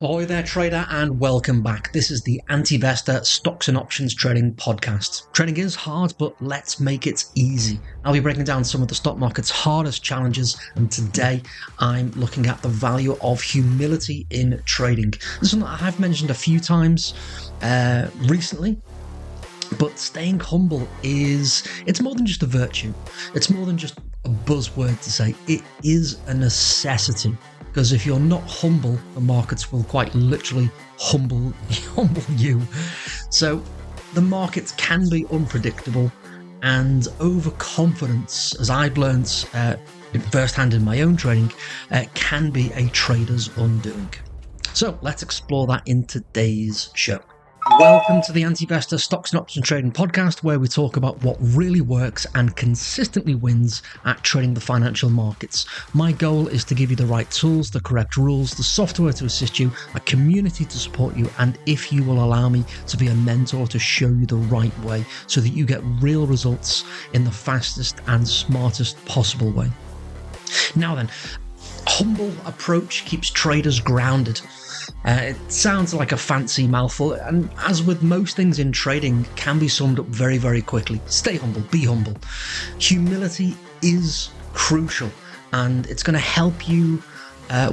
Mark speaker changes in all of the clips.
Speaker 1: Ahoy there, trader, and welcome back. This is the Anti-Investor Stocks and Options Trading Podcast. Trading is hard, but let's make it easy. I'll be breaking down some of the stock market's hardest challenges, and today I'm looking at the value of humility in trading. This is something that I've mentioned a few times recently. But staying humble it's more than just a virtue. It's more than just a buzzword to say. It is a necessity. Because if you're not humble, the markets will quite literally humble you. So the markets can be unpredictable, and overconfidence, as I've learned firsthand in my own trading, can be a trader's undoing. So let's explore that in today's show. Welcome to the Anti-Investor Stocks and Options Trading Podcast, where we talk about what really works and consistently wins at trading the financial markets. My goal is to give you the right tools, the correct rules, the software to assist you, a community to support you, and if you will allow me to be a mentor to show you the right way so that you get real results in the fastest and smartest possible way. Now then, humble approach keeps traders grounded. It sounds like a fancy mouthful, and as with most things in trading, can be summed up very, very quickly. Stay humble, be humble. Humility is crucial, and it's going to help you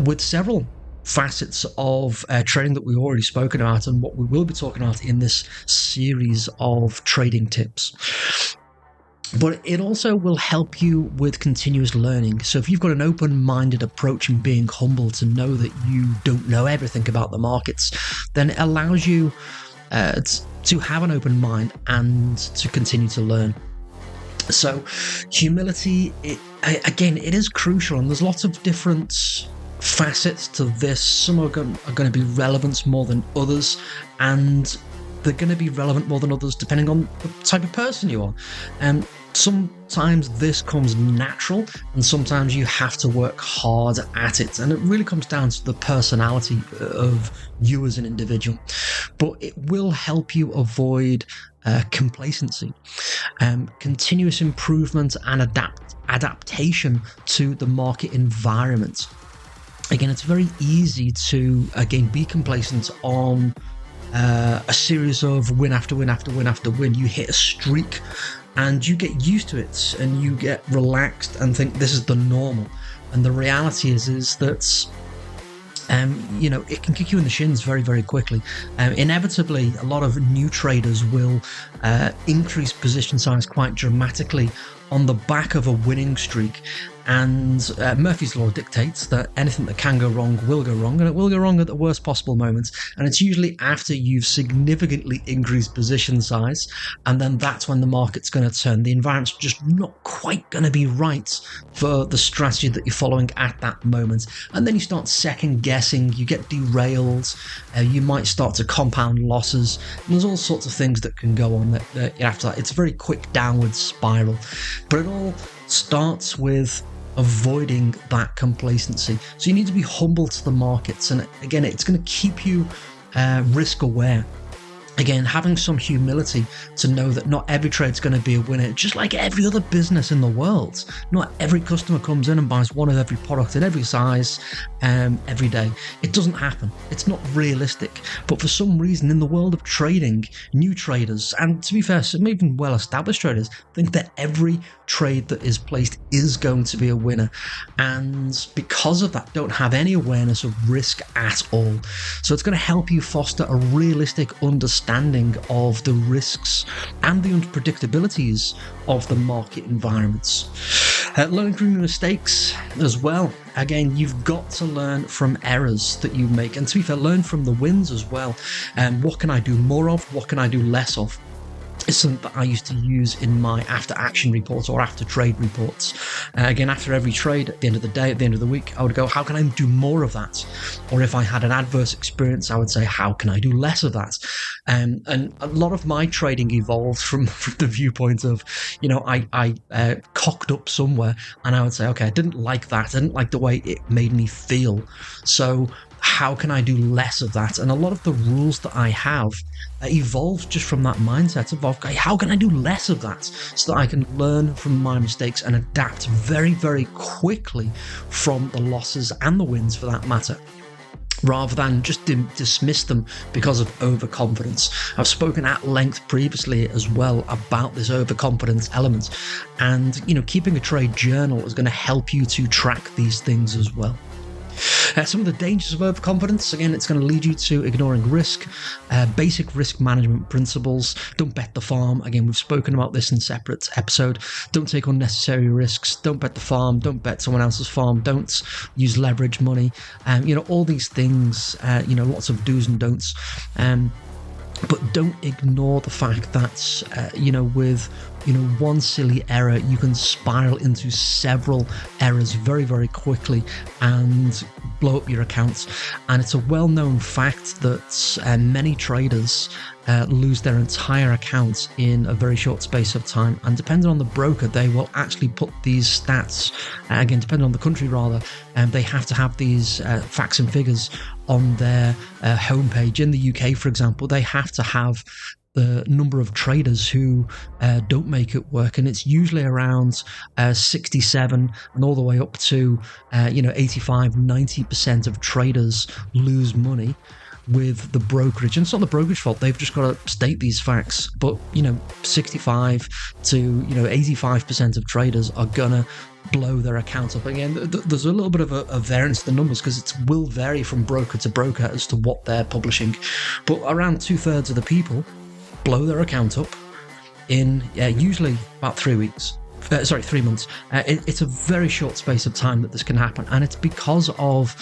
Speaker 1: with several facets of trading that we've already spoken about and what we will be talking about in this series of trading tips. But it also will help you with continuous learning. So if you've got an open-minded approach and being humble to know that you don't know everything about the markets, then it allows you to have an open mind and to continue to learn. So humility, it is crucial, and there's lots of different facets to this. Some are going to be relevant more than others, and they're going to be relevant more than others depending on the type of person you are. Sometimes this comes natural, and sometimes you have to work hard at it. And it really comes down to the personality of you as an individual. But it will help you avoid complacency, continuous improvement, and adaptation to the market environment. Again, it's very easy to, be complacent on a series of win after win after win after win. You hit a streak and you get used to it and you get relaxed and think this is the normal. And the reality is that it can kick you in the shins very, very quickly. Inevitably, a lot of new traders will increase position size quite dramatically on the back of a winning streak. And Murphy's Law dictates that anything that can go wrong will go wrong, and it will go wrong at the worst possible moments. And it's usually after you've significantly increased position size, and then that's when the market's going to turn. The environment's just not quite going to be right for the strategy that you're following at that moment. And then you start second guessing, you get derailed, you might start to compound losses. And there's all sorts of things that can go on after that. It's a very quick downward spiral. But it all starts with avoiding that complacency. So you need to be humble to the markets, and again, it's going to keep you risk aware. Again, having some humility to know that not every trade's going to be a winner, just like every other business in the world. Not every customer comes in and buys one of every product in every size every day. It doesn't happen. It's not realistic. But for some reason, in the world of trading, new traders, and to be fair, some even well-established traders, think that every trade that is placed is going to be a winner. And because of that, don't have any awareness of risk at all. So it's going to help you foster a realistic understanding of the risks and the unpredictabilities of the market environments. Learning from your mistakes as well. Again, you've got to learn from errors that you make, and to be fair, learn from the wins as well. What can I do more of? What can I do less of? Is something that I used to use in my after action reports or after trade reports. Again, after every trade, at the end of the day, at the end of the week, I would go, how can I do more of that? Or if I had an adverse experience, I would say, how can I do less of that? And a lot of my trading evolved from the viewpoint of, I cocked up somewhere and I would say, okay, I didn't like that. I didn't like the way it made me feel. So how can I do less of that? And a lot of the rules that I have evolved just from that mindset of, okay, how can I do less of that so that I can learn from my mistakes and adapt very, very quickly from the losses and the wins for that matter. rather than just dismiss them because of overconfidence. I've spoken at length previously as well about this overconfidence element, and keeping a trade journal is going to help you to track these things as well. Some of the dangers of overconfidence, again, it's going to lead you to ignoring risk, basic risk management principles. Don't bet the farm. Again, we've spoken about this in a separate episode. Don't take unnecessary risks. Don't bet the farm. Don't bet someone else's farm. Don't use leverage money. All these things, lots of do's and don'ts. But don't ignore the fact that, with one silly error, you can spiral into several errors very, very quickly and blow up your accounts. And it's a well-known fact that many traders lose their entire accounts in a very short space of time. And depending on the broker, they will actually put these stats, again, depending on the country rather, they have to have these facts and figures on their homepage. In the UK, for example, they have to have the number of traders who don't make it work, and it's usually around 67 and all the way up to 85-90% of traders lose money with the brokerage. And it's not the brokerage fault, they've just got to state these facts. But 65 to 85% of traders are gonna blow their accounts up. Again, there's a little bit of a variance in the numbers because it will vary from broker to broker as to what they're publishing, but around 2/3 of the people blow their account up in usually about 3 weeks. 3 months. It's a very short space of time that this can happen, and it's because of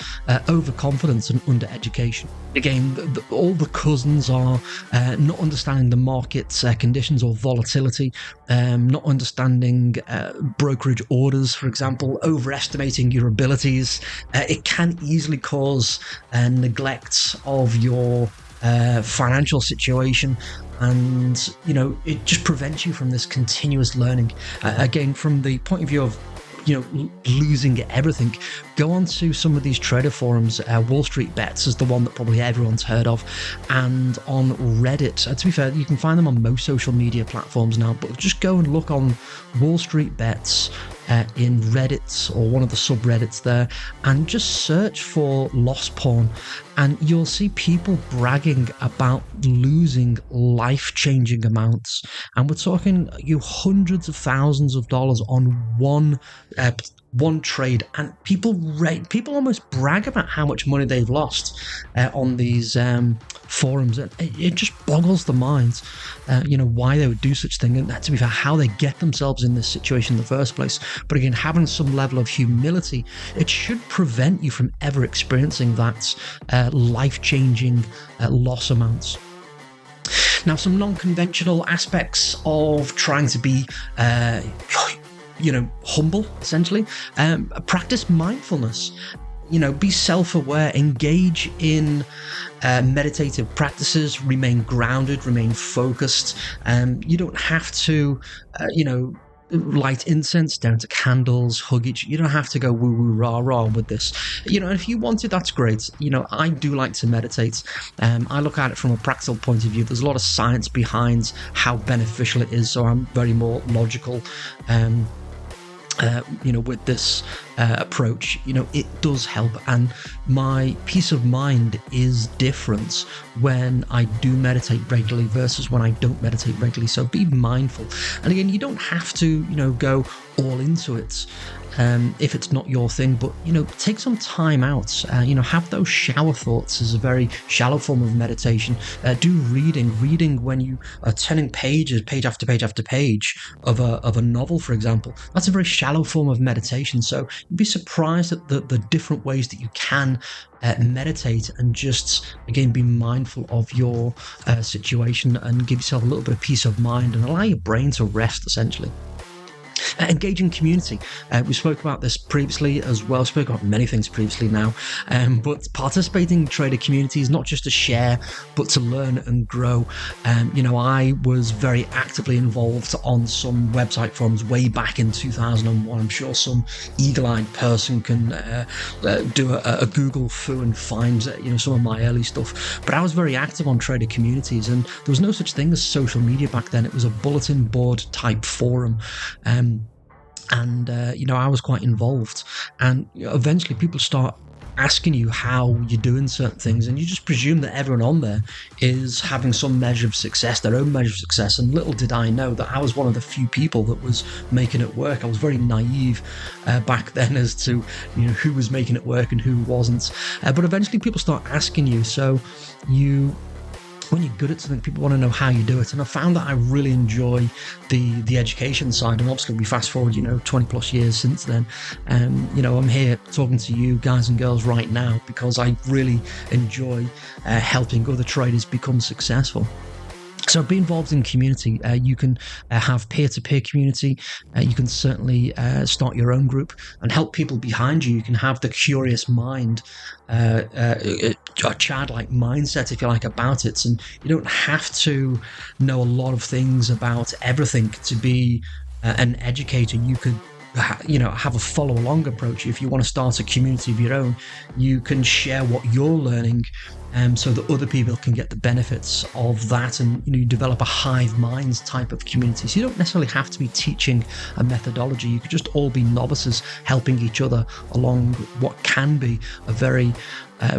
Speaker 1: overconfidence and undereducation. Again, all the cousins are not understanding the market's conditions or volatility, not understanding brokerage orders, for example, overestimating your abilities. It can easily cause neglect of your financial situation, and it just prevents you from this continuous learning. Again, from the point of view of losing everything, go on to some of these trader forums. Wall Street Bets is the one that probably everyone's heard of, and on Reddit. To be fair, you can find them on most social media platforms now, but just go and look on Wall Street Bets in Reddit or one of the subreddits there, and just search for loss porn, and you'll see people bragging about losing life-changing amounts, and we're talking hundreds of thousands of dollars on one trade, and people almost brag about how much money they've lost on these forums, and it just boggles the mind why they would do such thing, and to be fair, how they get themselves in this situation in the first place. But again, having some level of humility, it should prevent you from ever experiencing that life-changing loss amounts. Now, some non-conventional aspects of trying to be humble, essentially. Practice mindfulness. Be self-aware, engage in meditative practices, remain grounded, remain focused. You don't have to, light incense down to candles, hug each. You don't have to go woo-woo rah-rah with this. And if you want to, that's great. I do like to meditate. I look at it from a practical point of view. There's a lot of science behind how beneficial it is, so I'm very more logical. With this approach, it does help, and my peace of mind is different when I do meditate regularly versus when I don't meditate regularly. So be mindful, and again, you don't have to go all into it if it's not your thing, but take some time out. Have those shower thoughts is a very shallow form of meditation. Do reading when you are turning pages, page after page after page of a novel, for example. That's a very shallow form of meditation. So you'd be surprised at the different ways that you can meditate and just, again, be mindful of your situation and give yourself a little bit of peace of mind and allow your brain to rest, essentially. Engaging community. We spoke about this previously as well. Spoke about many things previously now, but participating in trader communities, not just to share, but to learn and grow. I was very actively involved on some website forums way back in 2001. I'm sure some eagle-eyed person can do a Google foo and find some of my early stuff. But I was very active on trader communities, and there was no such thing as social media back then. It was a bulletin board type forum. I was quite involved, and eventually people start asking you how you're doing certain things, and you just presume that everyone on there is having some measure of success, their own measure of success. And little did I know that I was one of the few people that was making it work. I was very naive back then as to who was making it work and who wasn't. But eventually people start asking you, so when you're good at something, people want to know how you do it. And I found that I really enjoy the education side. And obviously we fast forward 20 plus years since then, I'm here talking to you guys and girls right now because I really enjoy helping other traders become successful. So be involved in community. You can have peer-to-peer community. You can certainly start your own group and help people behind you. You can have the curious mind, a childlike mindset, if you like, about it. And you don't have to know a lot of things about everything to be an educator. You could have a follow-along approach. If you want to start a community of your own, you can share what you're learning so that other people can get the benefits of that, and you develop a hive minds type of community. So you don't necessarily have to be teaching a methodology. You could just all be novices helping each other along what can be a very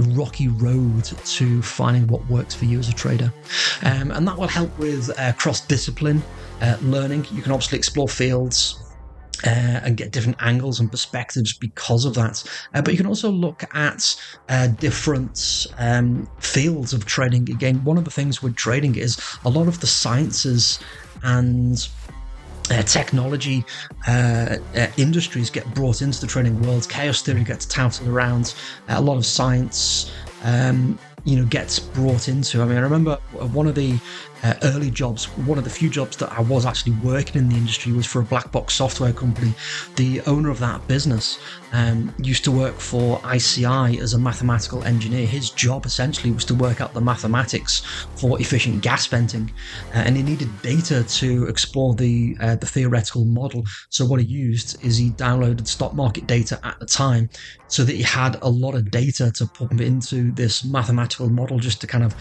Speaker 1: rocky road to finding what works for you as a trader. And that will help with cross-discipline learning. You can obviously explore fields and get different angles and perspectives because of that. But you can also look at different fields of trading. Again, one of the things with trading is a lot of the sciences and technology industries get brought into the trading world. Chaos theory gets touted around. A lot of science gets brought into. I remember one of the early jobs, one of the few jobs that I was actually working in the industry was for a black box software company. The owner of that business used to work for ICI as a mathematical engineer. His job essentially was to work out the mathematics for efficient gas venting, and he needed data to explore the theoretical model. So what he used is he downloaded stock market data at the time so that he had a lot of data to pump into this mathematical model just to kind of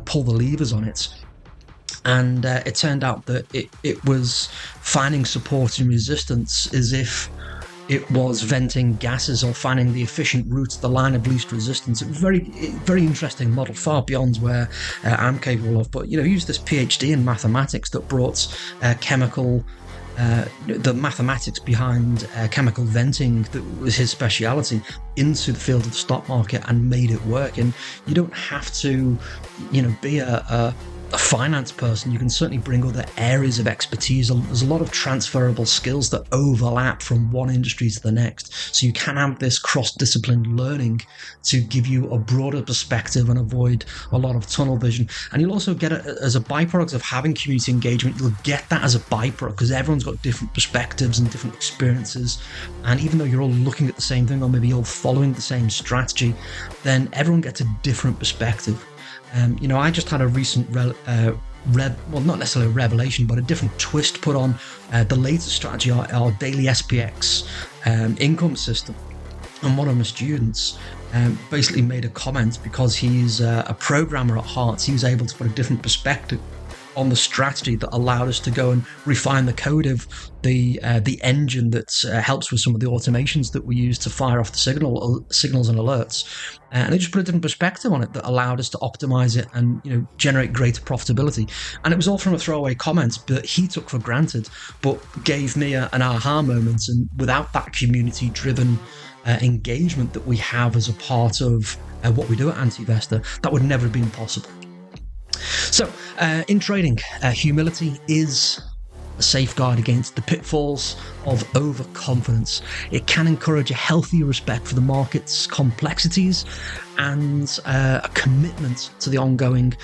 Speaker 1: pull the levers on it. And it turned out that it was finding support and resistance as if it was venting gases or finding the efficient route, the line of least resistance. It was very, very interesting model, far beyond where I'm capable of. But, he used this PhD in mathematics that brought the mathematics behind chemical venting, that was his speciality, into the field of the stock market and made it work. And you don't have to, be a finance person. You can certainly bring other areas of expertise. There's a lot of transferable skills that overlap from one industry to the next. So you can have this cross-discipline learning to give you a broader perspective and avoid a lot of tunnel vision. And you'll also get it as a byproduct of having community engagement. You'll get that as a byproduct because everyone's got different perspectives and different experiences. And even though you're all looking at the same thing, or maybe you're all following the same strategy, then everyone gets a different perspective. I just had a recent, not necessarily a revelation, but a different twist put on the latest strategy, our daily SPX income system. And one of my students basically made a comment because he's a programmer at heart. He was able to put a different perspective on the strategy that allowed us to go and refine the code of the engine that helps with some of the automations that we use to fire off the signals and alerts. And it just put a different perspective on it that allowed us to optimize it and generate greater profitability. And it was all from a throwaway comment that he took for granted, but gave me an aha moment. And without that community-driven engagement that we have as a part of what we do at Antivesta, that would never have been possible. So, in trading, humility is a safeguard against the pitfalls of overconfidence. It can encourage a healthy respect for the market's complexities and a commitment to the ongoing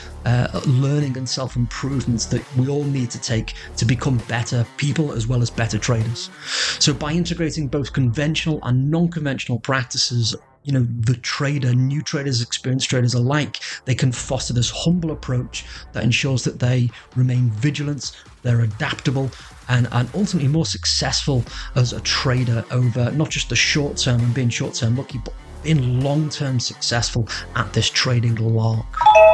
Speaker 1: learning and self-improvements that we all need to take to become better people as well as better traders. So by integrating both conventional and non-conventional practices, the trader, new traders, experienced traders alike, they can foster this humble approach that ensures that they remain vigilant, they're adaptable, and ultimately more successful as a trader over not just the short term and being short term lucky, but being long term successful at this trading lark.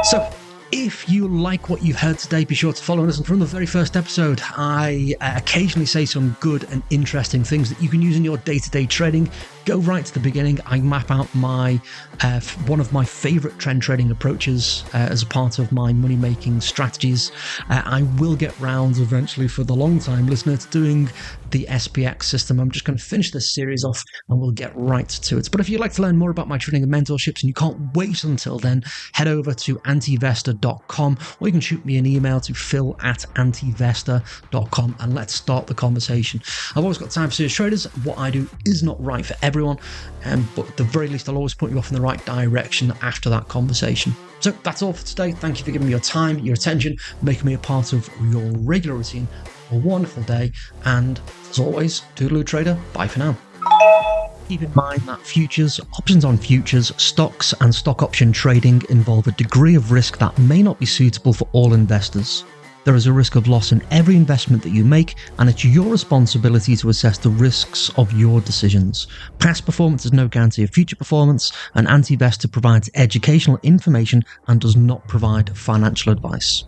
Speaker 1: So If you like what you heard today, be sure to follow and listen from the very first episode. I occasionally say some good and interesting things that you can use in your day-to-day trading. Go right to the beginning. I map out my one of my favorite trend trading approaches as a part of my money-making strategies. I will get round eventually, for the long-time listener, to doing the SPX system. I'm just going to finish this series off and we'll get right to it. But if you'd like to learn more about my trading and mentorships and you can't wait until then, head over to antivestor.com, or you can shoot me an email to phil@antivestor.com and let's start the conversation. I've always got time for serious traders. What I do is not right for everyone, but at the very least I'll always point you off in the right direction after that conversation. So that's all for today. Thank you for giving me your time, your attention, making me a part of your regular routine. A wonderful day, and as always, toodaloo trader, bye for now. Keep in mind that futures, options on futures, stocks and stock option trading involve a degree of risk that may not be suitable for all investors. There is a risk of loss in every investment that you make, and it's your responsibility to assess the risks of your decisions. Past performance is no guarantee of future performance, and Antivestor provides educational information and does not provide financial advice.